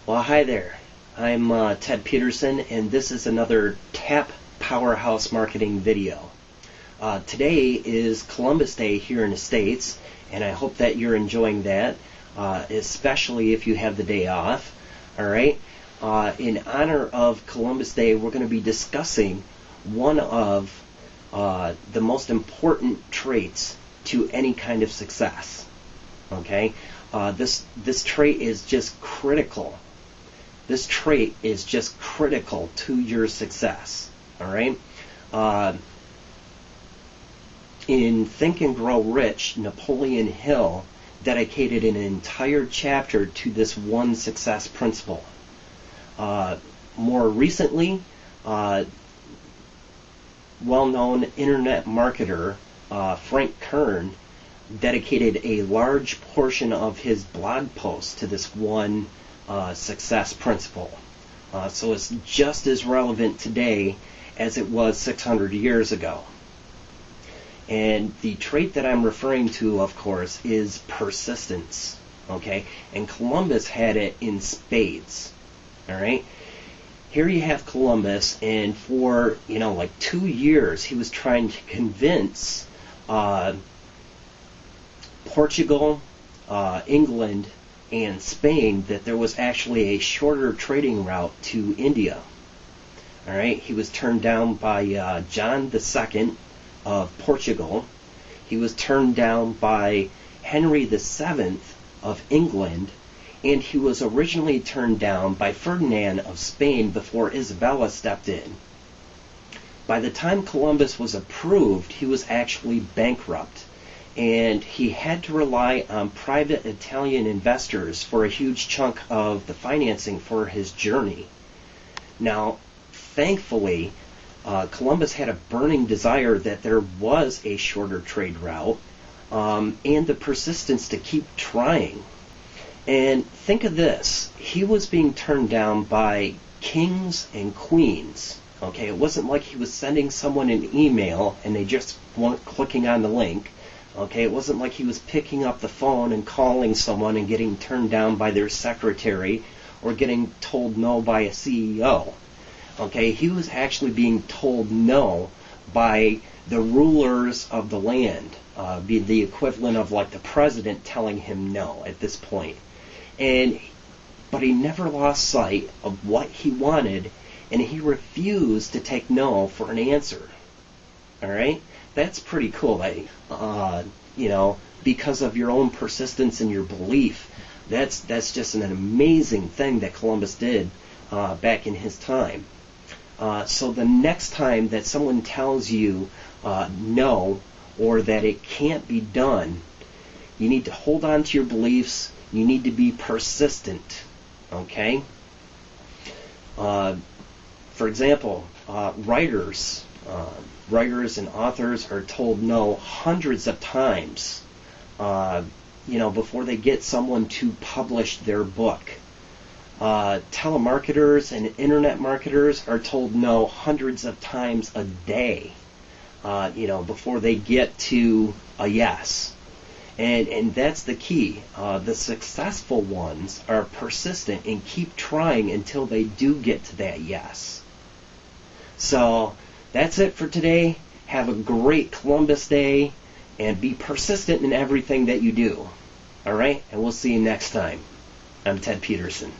Well, hi there. I'm Ted Peterson, and this is another TAP Powerhouse Marketing video. Today is Columbus Day here in the States, and I hope that you're enjoying that, especially if you have the day off. All right. In honor of Columbus Day, we're going to be discussing one of the most important traits to any kind of success. Okay. This trait is just critical. This trait is just critical to your success. All right. In Think and Grow Rich, Napoleon Hill dedicated an entire chapter to this one success principle. More recently, well-known internet marketer Frank Kern dedicated a large portion of his blog post to this one success principle. So it's just as relevant today as it was 600 years ago. And the trait that I'm referring to, of course, is persistence. Okay? And Columbus had it in spades. All right? Here you have Columbus, and for, like 2 years, he was trying to convince Portugal, England, and Spain that there was actually a shorter trading route to India. All right, he was turned down by John II of Portugal. He was turned down by Henry VII of England, and he was originally turned down by Ferdinand of Spain before Isabella stepped in. By the time Columbus was approved, he was actually bankrupt, and he had to rely on private Italian investors for a huge chunk of the financing for his journey. Now, thankfully, Columbus had a burning desire that there was a shorter trade route, and the persistence to keep trying. And think of this, he was being turned down by kings and queens. Okay, it wasn't like he was sending someone an email and they just weren't clicking on the link. Okay, it wasn't like he was picking up the phone and calling someone and getting turned down by their secretary or getting told no by a CEO. Okay, he was actually being told no by the rulers of the land, be the equivalent of like the president telling him no at this point. But he never lost sight of what he wanted, and he refused to take no for an answer. All right, that's pretty cool. Because of your own persistence and your belief, that's just an amazing thing that Columbus did back in his time. So the next time that someone tells you no, or that it can't be done, you need to hold on to your beliefs. You need to be persistent. Okay? For example, writers and authors are told no hundreds of times, before they get someone to publish their book. Telemarketers and internet marketers are told no hundreds of times a day, before they get to a yes. And that's the key. The successful ones are persistent and keep trying until they do get to that yes. So that's it for today. Have a great Columbus Day, and be persistent in everything that you do. All right? And we'll see you next time. I'm Ted Peterson.